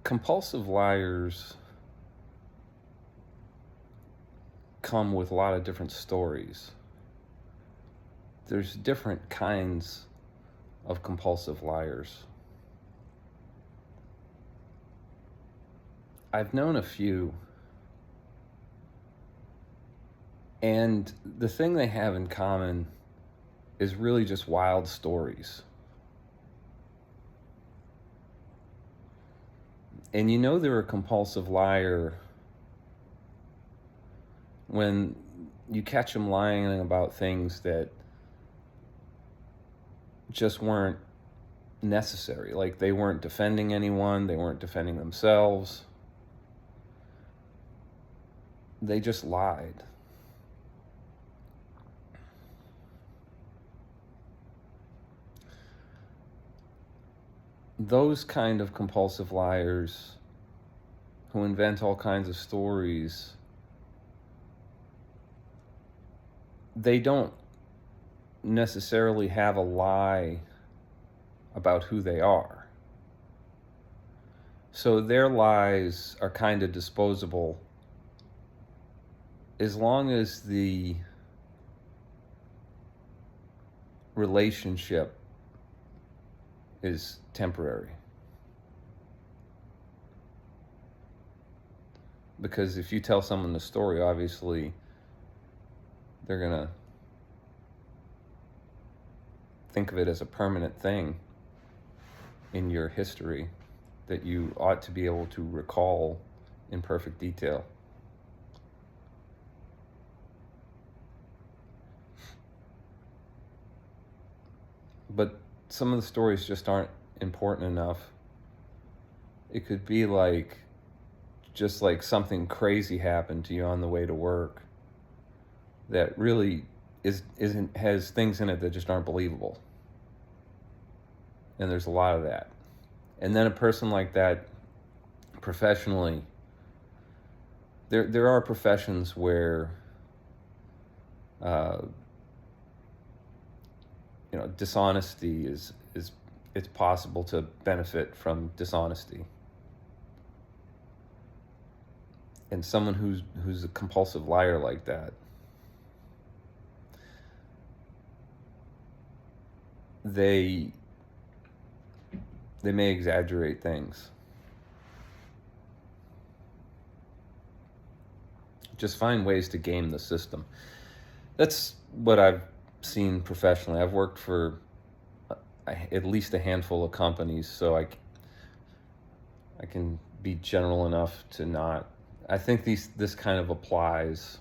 Compulsive liars come with a lot of different stories. There's different kinds of compulsive liars. I've known a few, and the thing they have in common is really just wild stories. And you know they're a compulsive liar when you catch them lying about things that just weren't necessary. Like they weren't defending anyone, they weren't defending themselves. They just lied. Those kind of compulsive liars who invent all kinds of stories, they don't necessarily have a lie about who they are. So their lies are kind of disposable as long as the relationship is temporary. Because if you tell someone the story, obviously they're gonna think of it as a permanent thing in your history that you ought to be able to recall in perfect detail. But some of the stories just aren't important enough. It could be like, just like something crazy happened to you on the way to work that really has things in it that just aren't believable. And there's a lot of that. And then a person like that, professionally, there are professions where dishonesty is it's possible to benefit from dishonesty. And someone who's a compulsive liar like that, they may exaggerate things. Just find ways to game the system. That's what I've seen professionally. I've worked for at least a handful of companies, so I can be general enough to not. I think this kind of applies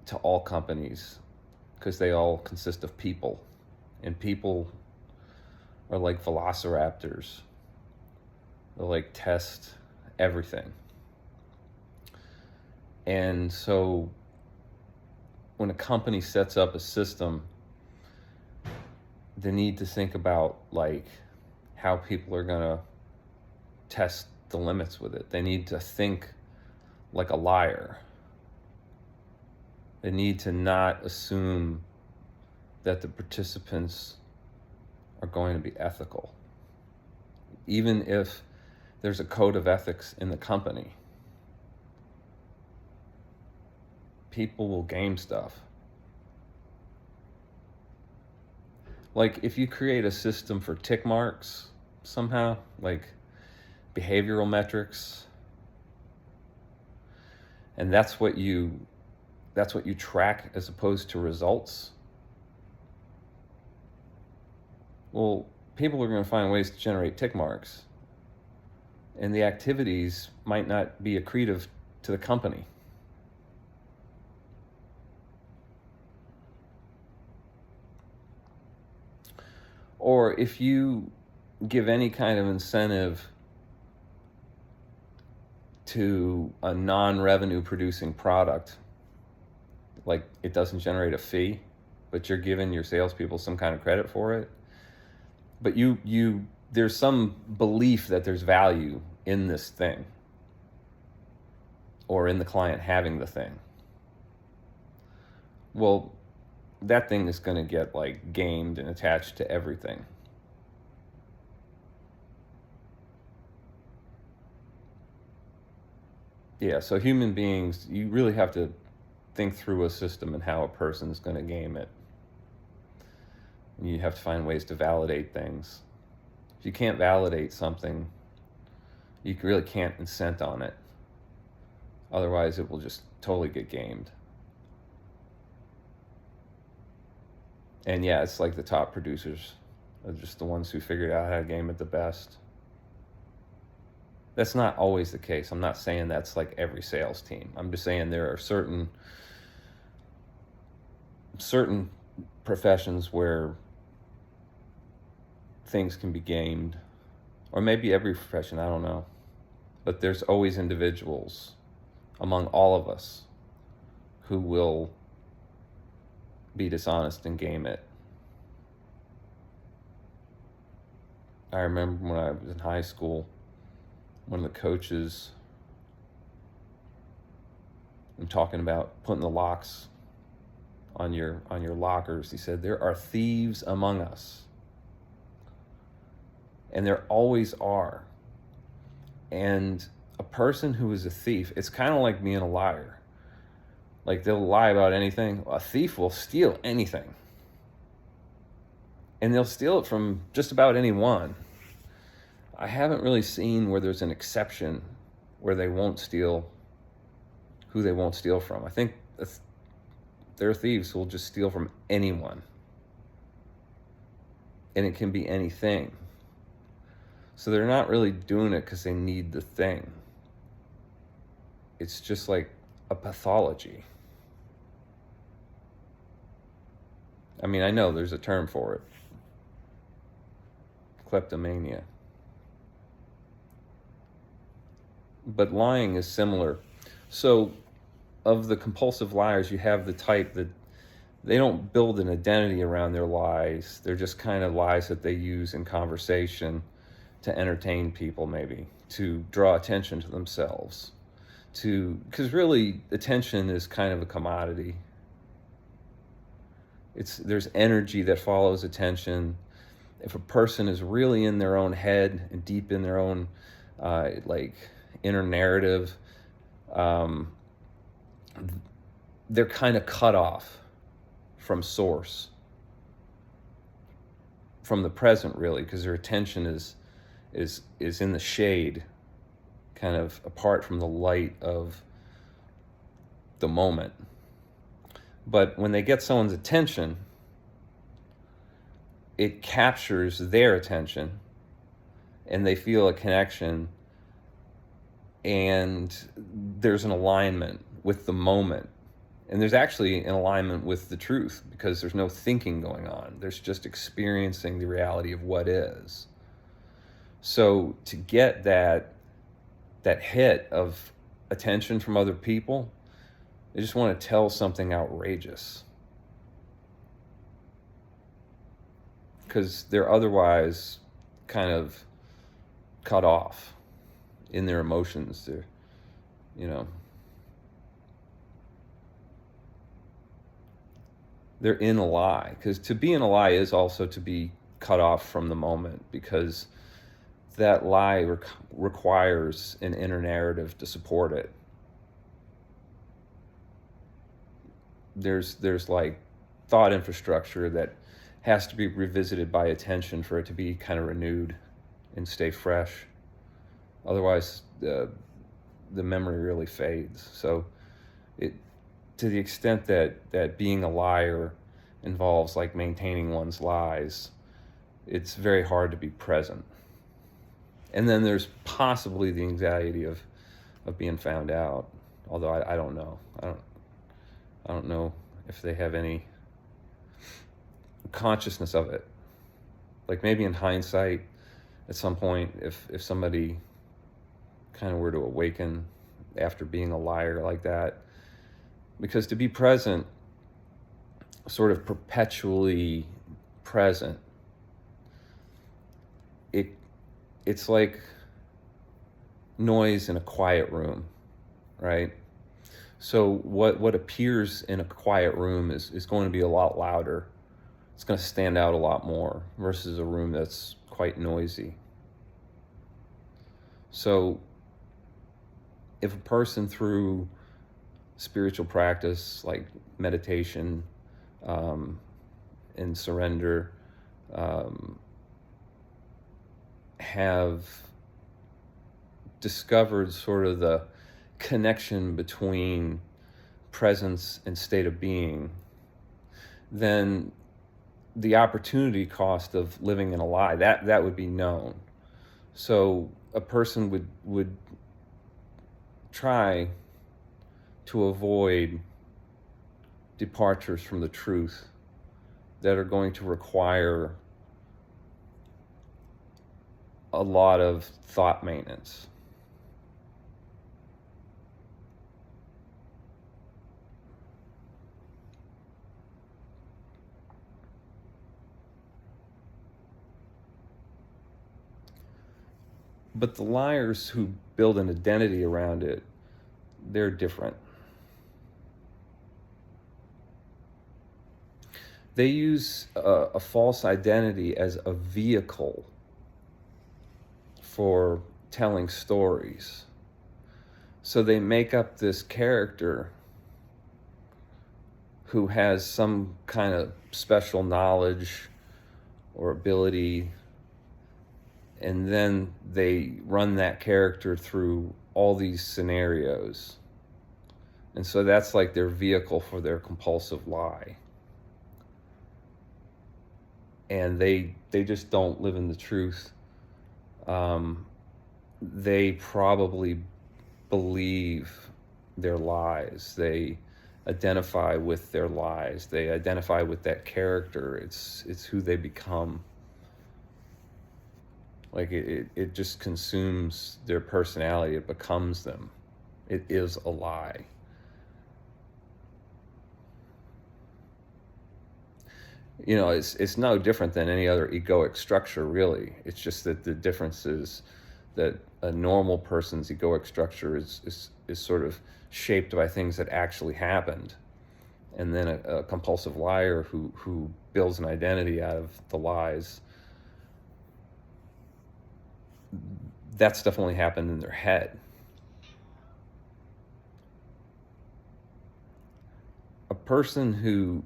to all companies because they all consist of people, and people are like velociraptors. They like test everything. And so when a company sets up a system, they need to think about like how people are going to test the limits with it. They need to think like a liar. They need to not assume that the participants are going to be ethical. Even if there's a code of ethics in the company, people will game stuff. Like if you create a system for tick marks somehow, like behavioral metrics, and that's what you track as opposed to results, well, people are going to find ways to generate tick marks, and the activities might not be accretive to the company. Or if you give any kind of incentive to a non-revenue producing product, like it doesn't generate a fee, but you're giving your salespeople some kind of credit for it, but there's some belief that there's value in this thing or in the client having the thing. Well, that thing is going to get like gamed and attached to everything. Yeah, so human beings, you really have to think through a system and how a person's going to game it. And you have to find ways to validate things. If you can't validate something, you really can't incent on it. Otherwise, it will just totally get gamed. And yeah, it's like the top producers are just the ones who figured out how to game it the best. That's not always the case. I'm not saying that's like every sales team. I'm just saying there are certain professions where things can be gamed, or maybe every profession, I don't know. But there's always individuals among all of us who will be dishonest and game it. I remember when I was in high school, one of the coaches, I'm talking about putting the locks on your lockers. He said, there are thieves among us. And there always are. And a person who is a thief, it's kind of like being a liar. Like, they'll lie about anything. A thief will steal anything. And they'll steal it from just about anyone. I haven't really seen where there's an exception where they won't steal who they won't steal from. I think they're thieves who will just steal from anyone. And it can be anything. So they're not really doing it because they need the thing. It's just like a pathology. I mean, I know there's a term for it. Kleptomania. But lying is similar. So, of the compulsive liars, you have the type that they don't build an identity around their lies. They're just kind of lies that they use in conversation to entertain people, maybe, to draw attention to themselves. Because really, attention is kind of a commodity. There's energy that follows attention. If a person is really in their own head and deep in their own inner narrative, they're kind of cut off from source, from the present, really, because their attention is in the shade, kind of apart from the light of the moment. But when they get someone's attention, it captures their attention and they feel a connection, and there's an alignment with the moment. And there's actually an alignment with the truth because there's no thinking going on. There's just experiencing the reality of what is. So to get that hit of attention from other people, they just want to tell something outrageous. Because they're otherwise kind of cut off in their emotions. They're in a lie. Because to be in a lie is also to be cut off from the moment, because that lie requires an inner narrative to support it. There's like thought infrastructure that has to be revisited by attention for it to be kind of renewed and stay fresh. Otherwise, the memory really fades. So to the extent that being a liar involves like maintaining one's lies, it's very hard to be present. And then there's possibly the anxiety of being found out. Although I don't know. I don't know if they have any consciousness of it. Like, maybe in hindsight, at some point, if somebody kind of were to awaken after being a liar like that. Because to be present, sort of perpetually present, it's like noise in a quiet room, right? So what appears in a quiet room is going to be a lot louder. It's going to stand out a lot more versus a room that's quite noisy. So if a person through spiritual practice like meditation, um, and surrender, um, have discovered sort of the connection between presence and state of being, then the opportunity cost of living in a lie, that would be known. So a person would try to avoid departures from the truth that are going to require a lot of thought maintenance. But the liars who build an identity around it, they're different. They use a false identity as a vehicle for telling stories. So they make up this character who has some kind of special knowledge or ability, and then they run that character through all these scenarios. And so that's like their vehicle for their compulsive lie. And they just don't live in the truth. They probably believe their lies. They identify with their lies. They identify with that character. It's who they become. Like it just consumes their personality. It becomes them. It is a lie. You know, it's no different than any other egoic structure, really. It's just that the difference is that a normal person's egoic structure is sort of shaped by things that actually happened. And then a compulsive liar who builds an identity out of the lies, that stuff only happened in their head. A person who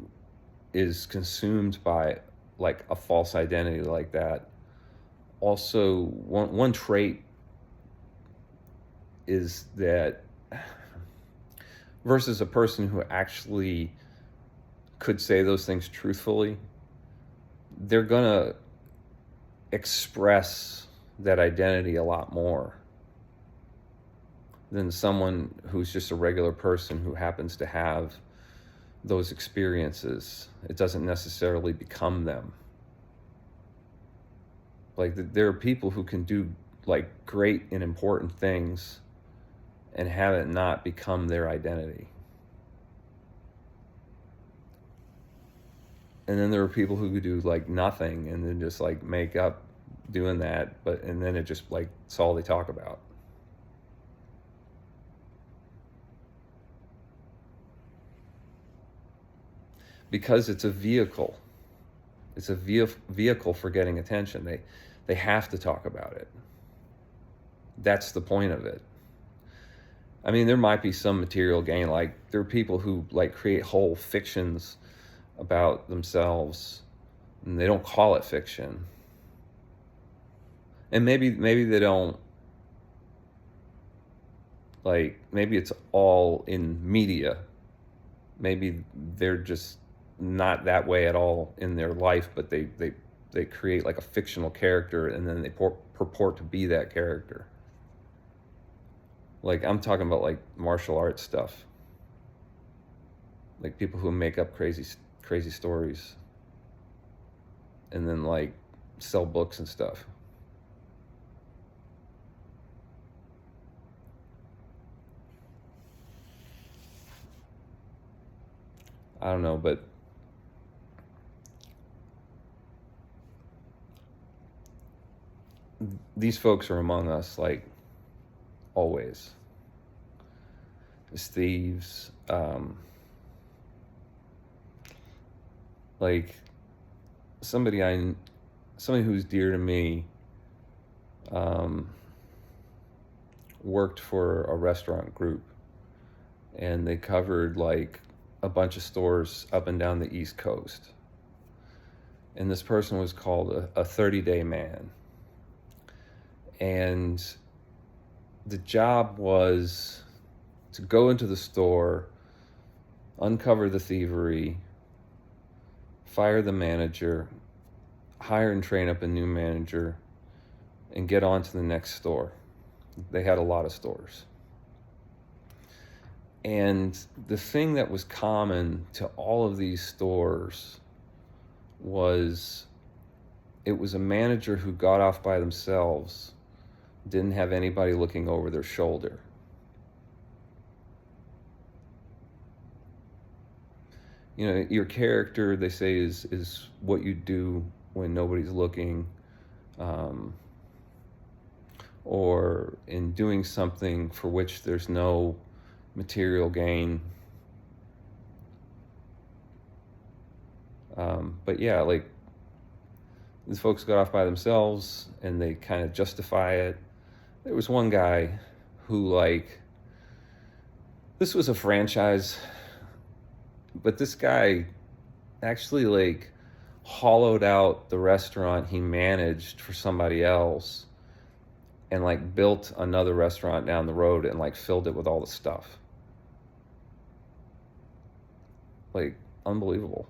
is consumed by like a false identity like that, also one trait is that, versus a person who actually could say those things truthfully, they're gonna express that identity a lot more than someone who's just a regular person who happens to have those experiences. It doesn't necessarily become them. Like there are people who can do like great and important things and have it not become their identity. And then there are people who could do like nothing and then just like make up doing that, and then it just like it's all they talk about. Because it's a vehicle. It's a vehicle for getting attention. They have to talk about it. That's the point of it. I mean, there might be some material gain. Like there are people who like create whole fictions about themselves, and they don't call it fiction. And maybe they don't, like maybe it's all in media. Maybe they're just not that way at all in their life, but they create like a fictional character and then they purport to be that character. Like I'm talking about like martial arts stuff, like people who make up crazy stories and then like sell books and stuff. I don't know, but these folks are among us, like always. As thieves, like somebody who's dear to me, worked for a restaurant group, and they covered like a bunch of stores up and down the East Coast. And this person was called a 30-day man. And the job was to go into the store, uncover the thievery, fire the manager, hire and train up a new manager, and get on to the next store. They had a lot of stores. And the thing that was common to all of these stores was it was a manager who got off by themselves, didn't have anybody looking over their shoulder. You know, your character, they say, is what you do when nobody's looking, or in doing something for which there's no material gain. But yeah, like, these folks got off by themselves and they kind of justify it. There was one guy who, like, this was a franchise, but this guy actually, like, hollowed out the restaurant he managed for somebody else and, like, built another restaurant down the road and, like, filled it with all the stuff. Like, unbelievable.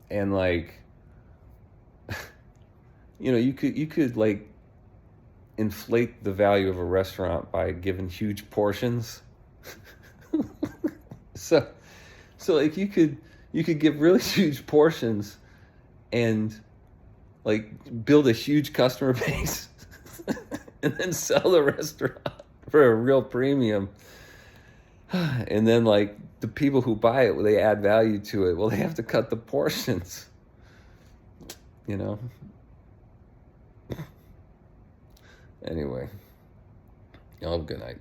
And, like, you know, you could like inflate the value of a restaurant by giving huge portions. so like you could give really huge portions and like build a huge customer base and then sell the restaurant for a real premium. And then, like, the people who buy it, well, they add value to it. Well, they have to cut the portions, you know? Anyway, y'all have a good night.